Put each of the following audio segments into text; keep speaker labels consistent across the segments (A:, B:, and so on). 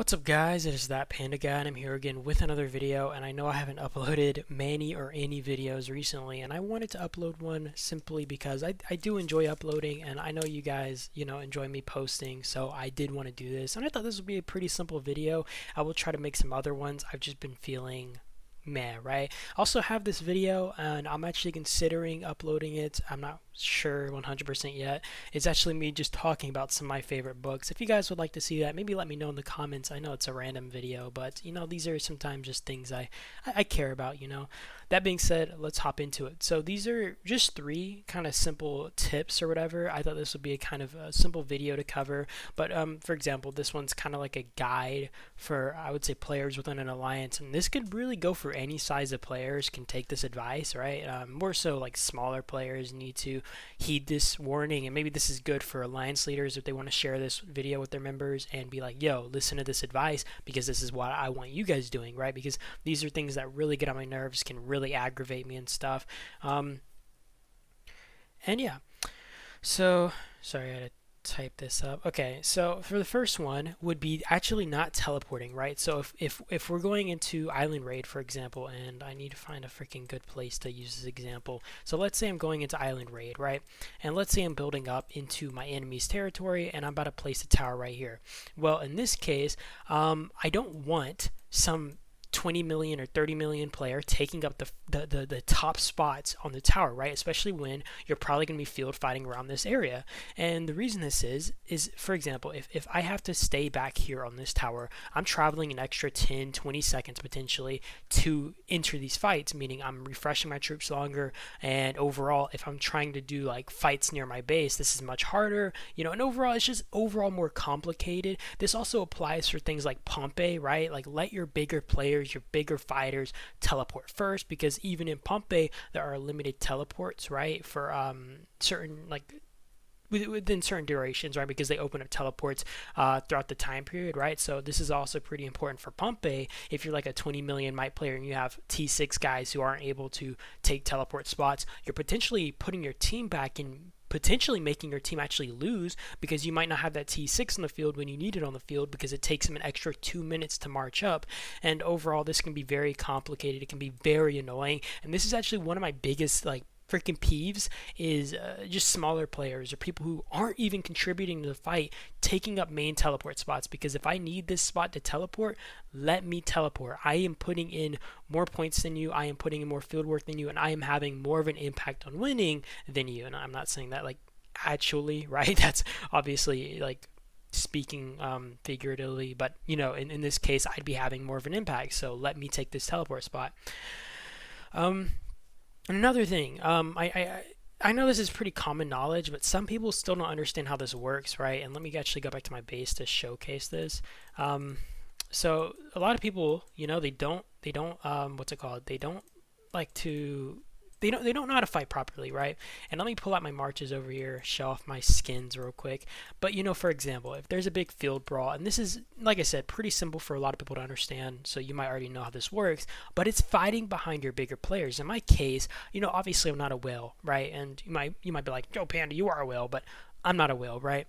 A: What's up guys, it is that Panda Guy and I'm here again with another video, and I know I haven't uploaded many or any videos recently, and I wanted to upload one simply because I do enjoy uploading, and I know you guys enjoy me posting, so I did want to do this, and I thought this would be a pretty simple video. I will try to make some other ones. I've just been feeling meh, right? I also have this video and I'm actually considering uploading it. I'm not sure 100% yet. It's actually me just talking about some of my favorite books. If you guys would like to see that, maybe let me know in the comments. I know it's a random video, but these are sometimes just things I care about. That being said, let's hop into it. So these are just three kind of simple tips or whatever. I thought this would be a kind of a simple video to cover, but for example, this one's kind of like a guide for, I would say, players within an alliance, and this could really go for any size of players can take this advice, right? More so like smaller players need to heed this warning, and maybe this is good for alliance leaders if they want to share this video with their members and be like, yo, listen to this advice because this is what I want you guys doing, right? Because these are things that really get on my nerves, can really aggravate me and stuff. And yeah, so sorry, I had to type this up. Okay, so for the first one would be actually not teleporting, right? So if we're going into Island Raid, for example, and I need to find a freaking good place to use this example. So let's say I'm going into Island Raid, right? And let's say I'm building up into my enemy's territory and I'm about to place a tower right here. Well, in this case, I don't want some 20 million or 30 million player taking up the top spots on the tower, right? Especially when you're probably going to be field fighting around this area. And the reason this is for example, if I have to stay back here on this tower, I'm traveling an extra 10-20 seconds potentially to enter these fights, meaning I'm refreshing my troops longer, and overall if I'm trying to do like fights near my base, this is much harder, and overall it's just overall more complicated. This also applies for things like Pompeii, right? Like, let your bigger players, your bigger fighters teleport first, because even in Pompeii there are limited teleports, right, for certain, like, within certain durations, right, because they open up teleports throughout the time period, right? So this is also pretty important for Pompeii. If you're like a 20 million might player and you have T6 guys who aren't able to take teleport spots, you're potentially putting your team back in, potentially making your team actually lose, because you might not have that T6 on the field when you need it on the field, because it takes them an extra 2 minutes to march up. And overall this can be very complicated, it can be very annoying, and this is actually one of my biggest freaking peeves is just smaller players or people who aren't even contributing to the fight taking up main teleport spots. Because if I need this spot to teleport, let me teleport. I am putting in more points than you, I am putting in more field work than you, and I am having more of an impact on winning than you. And I'm not saying that like actually, right? That's obviously like speaking figuratively, but in this case I'd be having more of an impact, so let me take this teleport spot. Another thing, I know this is pretty common knowledge, but some people still don't understand how this works, right? And let me actually go back to my base to showcase this. So a lot of people, they don't what's it called? They don't like to. They don't know how to fight properly, right? And let me pull out my marches over here, show off my skins real quick. But for example, if there's a big field brawl, and this is, like I said, pretty simple for a lot of people to understand, so you might already know how this works, but it's fighting behind your bigger players. In my case, obviously I'm not a whale, right? And you might be like, Joe Panda, you are a whale, but I'm not a whale, right?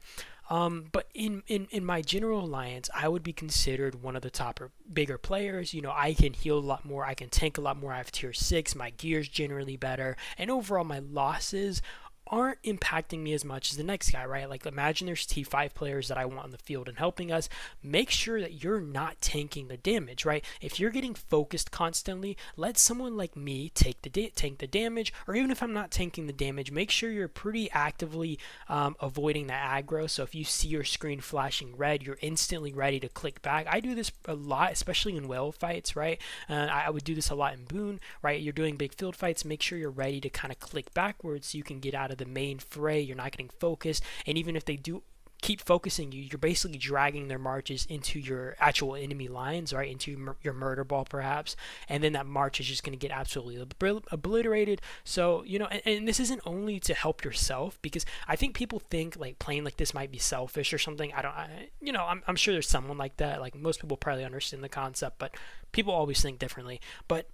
A: But in my general alliance, I would be considered one of the top or bigger players. I can heal a lot more, I can tank a lot more, I have tier 6, my gear's generally better, and overall my losses aren't impacting me as much as the next guy, right? Like, imagine there's T5 players that I want on the field and helping us. Make sure that you're not tanking the damage, right? If you're getting focused constantly, let someone like me tank the damage, or even if I'm not tanking the damage, make sure you're pretty actively avoiding the aggro. So if you see your screen flashing red, you're instantly ready to click back. I do this a lot, especially in whale fights, right? I would do this a lot in Boon, right? You're doing big field fights, make sure you're ready to kind of click backwards so you can get out of the main fray. You're not getting focused, and even if they do keep focusing you, you're basically dragging their marches into your actual enemy lines, right, into your murder ball perhaps, and then that march is just going to get absolutely obliterated. So and this isn't only to help yourself, because I think people think like playing like this might be selfish or something. I'm sure there's someone like that, like most people probably understand the concept, but people always think differently. But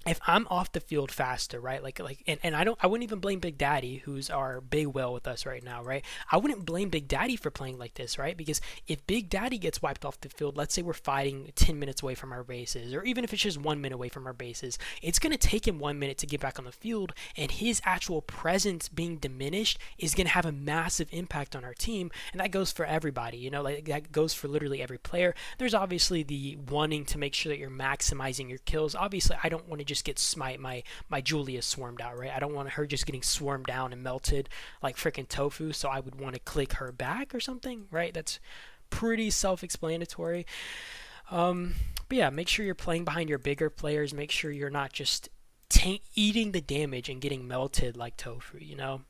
A: if I'm off the field faster, right? And I wouldn't even blame Big Daddy, who's our big whale with us right now, right? I wouldn't blame Big Daddy for playing like this, right? Because if Big Daddy gets wiped off the field, let's say we're fighting 10 minutes away from our bases, or even if it's just 1 minute away from our bases, it's going to take him 1 minute to get back on the field, and his actual presence being diminished is going to have a massive impact on our team, and that goes for everybody, you know, like that goes for literally every player. There's obviously the wanting to make sure that you're maximizing your kills. Obviously, I don't want to just get my Julia swarmed out, right? I don't want her just getting swarmed down and melted like freaking tofu, so I would want to click her back or something, right? That's pretty self-explanatory. But yeah, make sure you're playing behind your bigger players. Make sure you're not just eating the damage and getting melted like tofu, you know?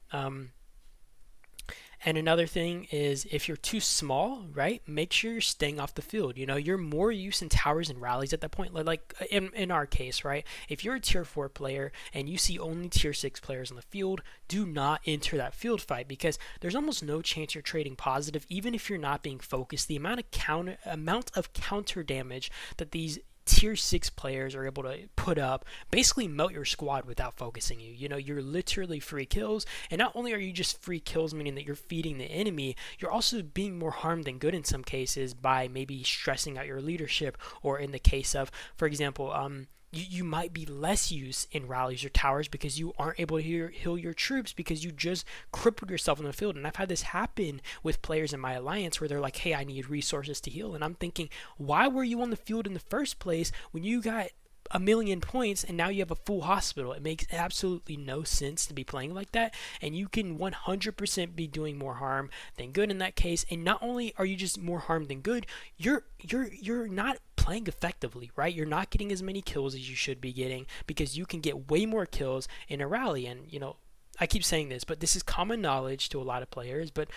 A: And another thing is, if you're too small, right, make sure you're staying off the field. You know, you're more used in towers and rallies at that point. Like in our case, right, if you're a tier 4 player and you see only tier 6 players on the field, do not enter that field fight, because there's almost no chance you're trading positive, even if you're not being focused. The amount of counter damage that these tier 6 players are able to put up basically melt your squad without focusing you. You know, you're literally free kills, and not only are you just free kills, meaning that you're feeding the enemy, you're also being more harm than good in some cases by maybe stressing out your leadership, or in the case of, for example, you might be less used in rallies or towers because you aren't able to heal your troops because you just crippled yourself on the field. And I've had this happen with players in my alliance where they're like, hey, I need resources to heal. And I'm thinking, why were you on the field in the first place when you got a million points and now you have a full hospital? It makes absolutely no sense to be playing like that, and you can 100% be doing more harm than good in that case. And not only are you just more harm than good, you're not playing effectively, right? You're not getting as many kills as you should be getting, because you can get way more kills in a rally. And you know, I keep saying this, but this is common knowledge to a lot of players, but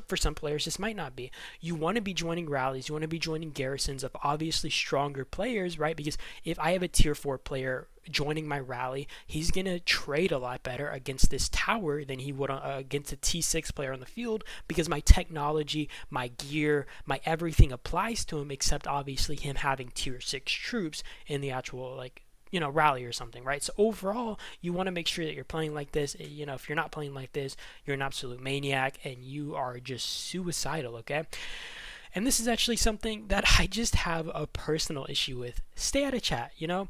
A: for some players this might not be. You want to be joining rallies, you want to be joining garrisons of obviously stronger players, right? Because if I have a tier 4 player joining my rally, he's going to trade a lot better against this tower than he would against a T6 player on the field, because my technology, my gear, my everything applies to him, except obviously him having tier 6 troops in the actual, like, you know, rally or something, right? So overall, you want to make sure that you're playing like this. You know, if you're not playing like this, you're an absolute maniac and you are just suicidal, okay? And this is actually something that I just have a personal issue with. Stay out of chat, you know?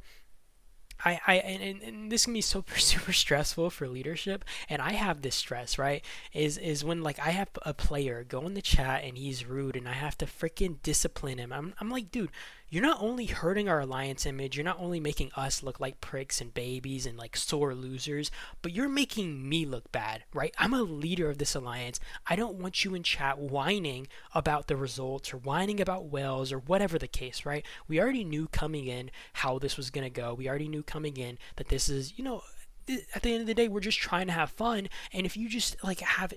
A: And this can be super super stressful for leadership, and I have this stress, right? Is when, like, I have a player go in the chat and he's rude and I have to freaking discipline him. I'm like, dude, you're not only hurting our alliance image, you're not only making us look like pricks and babies and like sore losers, but you're making me look bad, right? I'm a leader of this alliance. I don't want you in chat whining about the results or whining about whales or whatever the case, right? We already knew coming in how this was going to go. We already knew coming in that this is, you know, at the end of the day, we're just trying to have fun. And if you just like have,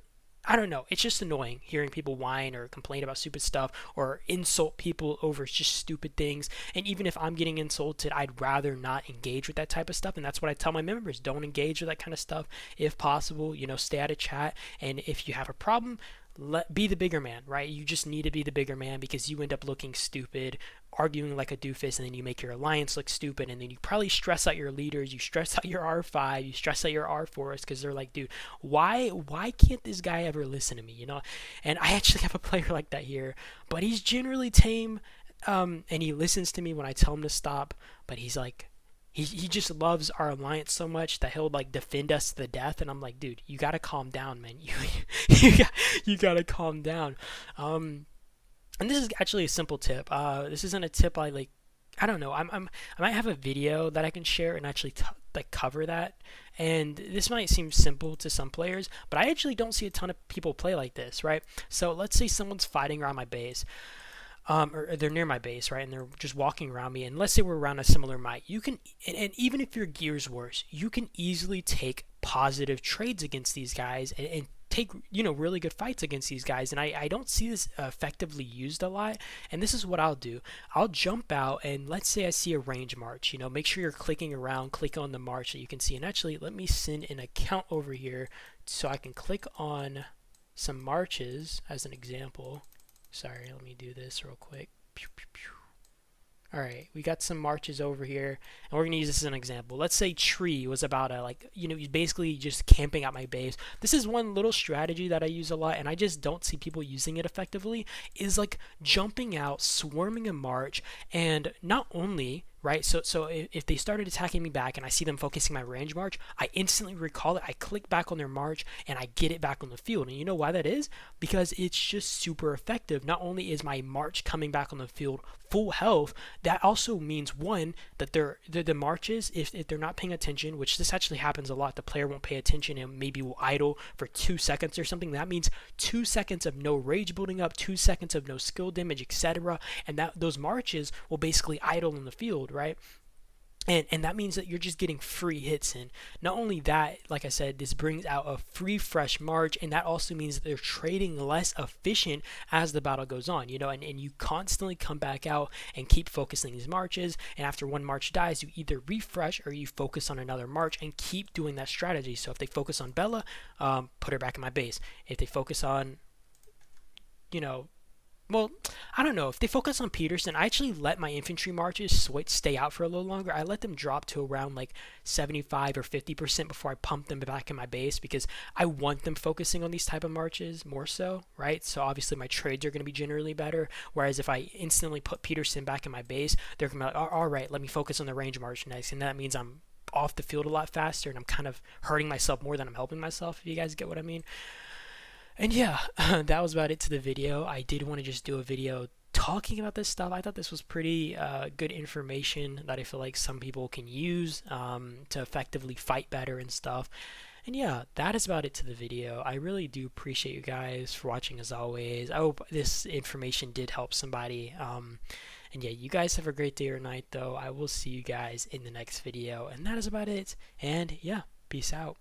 A: I don't know, it's just annoying hearing people whine or complain about stupid stuff or insult people over just stupid things. And even if I'm getting insulted, I'd rather not engage with that type of stuff. And that's what I tell my members: don't engage with that kind of stuff if possible. You know, stay out of chat. And if you have a problem, be the bigger man, right? You just need to be the bigger man, because you end up looking stupid, arguing like a doofus, and then you make your alliance look stupid, and then you probably stress out your leaders, you stress out your R5, you stress out your R4s, because they're like, dude, why can't this guy ever listen to me, you know? And I actually have a player like that here, but he's generally tame, and he listens to me when I tell him to stop, but he's like, he just loves our alliance so much that he'll like defend us to the death, and I'm like, dude, you gotta calm down, man. You gotta calm down. And this is actually a simple tip. This isn't a tip I like. I don't know. I might have a video that I can share and actually like cover that. And this might seem simple to some players, but I actually don't see a ton of people play like this, right? So let's say someone's fighting around my base. Or they're near my base, right, and they're just walking around me, and let's say we're around a similar might, you can, and even if your gear's worse, you can easily take positive trades against these guys and take, you know, really good fights against these guys. And I don't see this effectively used a lot, and this is what I'll do. I'll jump out, and let's say I see a range march, you know, make sure you're clicking around, click on the march that you can see. And actually, let me send an account over here so I can click on some marches as an example. Sorry, let me do this real quick. Pew, pew, pew. Alright, we got some marches over here, and we're going to use this as an example. Let's say tree was about a, like, basically just camping at my base. This is one little strategy that I use a lot, and I just don't see people using it effectively, is like jumping out, swarming a march, and not only, right, so if they started attacking me back and I see them focusing my range march, I instantly recall it, I click back on their march, and I get it back on the field. And you know why that is? Because it's just super effective. Not only is my march coming back on the field full health, that also means, one, that the marches, if they're not paying attention, which this actually happens a lot, the player won't pay attention and maybe will idle for 2 seconds or something. That means 2 seconds of no rage building up, 2 seconds of no skill damage, etc. And that those marches will basically idle in the field, right? And that means that you're just getting free hits in. Not only that, like I said, this brings out a free fresh march, and that also means that they're trading less efficient as the battle goes on, and you constantly come back out and keep focusing these marches, and after one march dies, you either refresh or you focus on another march and keep doing that strategy. So if they focus on Bella, put her back in my base. If they focus on, well, I don't know. If they focus on Peterson, I actually let my infantry marches stay out for a little longer. I let them drop to around like 75 or 50% before I pump them back in my base, because I want them focusing on these type of marches more so, right? So obviously my trades are going to be generally better, whereas if I instantly put Peterson back in my base, they're going to be like, all right, let me focus on the range march next, and that means I'm off the field a lot faster, and I'm kind of hurting myself more than I'm helping myself, if you guys get what I mean. And yeah, that was about it to the video. I did want to just do a video talking about this stuff. I thought this was pretty good information that I feel like some people can use to effectively fight better and stuff. And yeah, that is about it to the video. I really do appreciate you guys for watching as always. I hope this information did help somebody. And yeah, you guys have a great day or night though. I will see you guys in the next video. And that is about it. And yeah, peace out.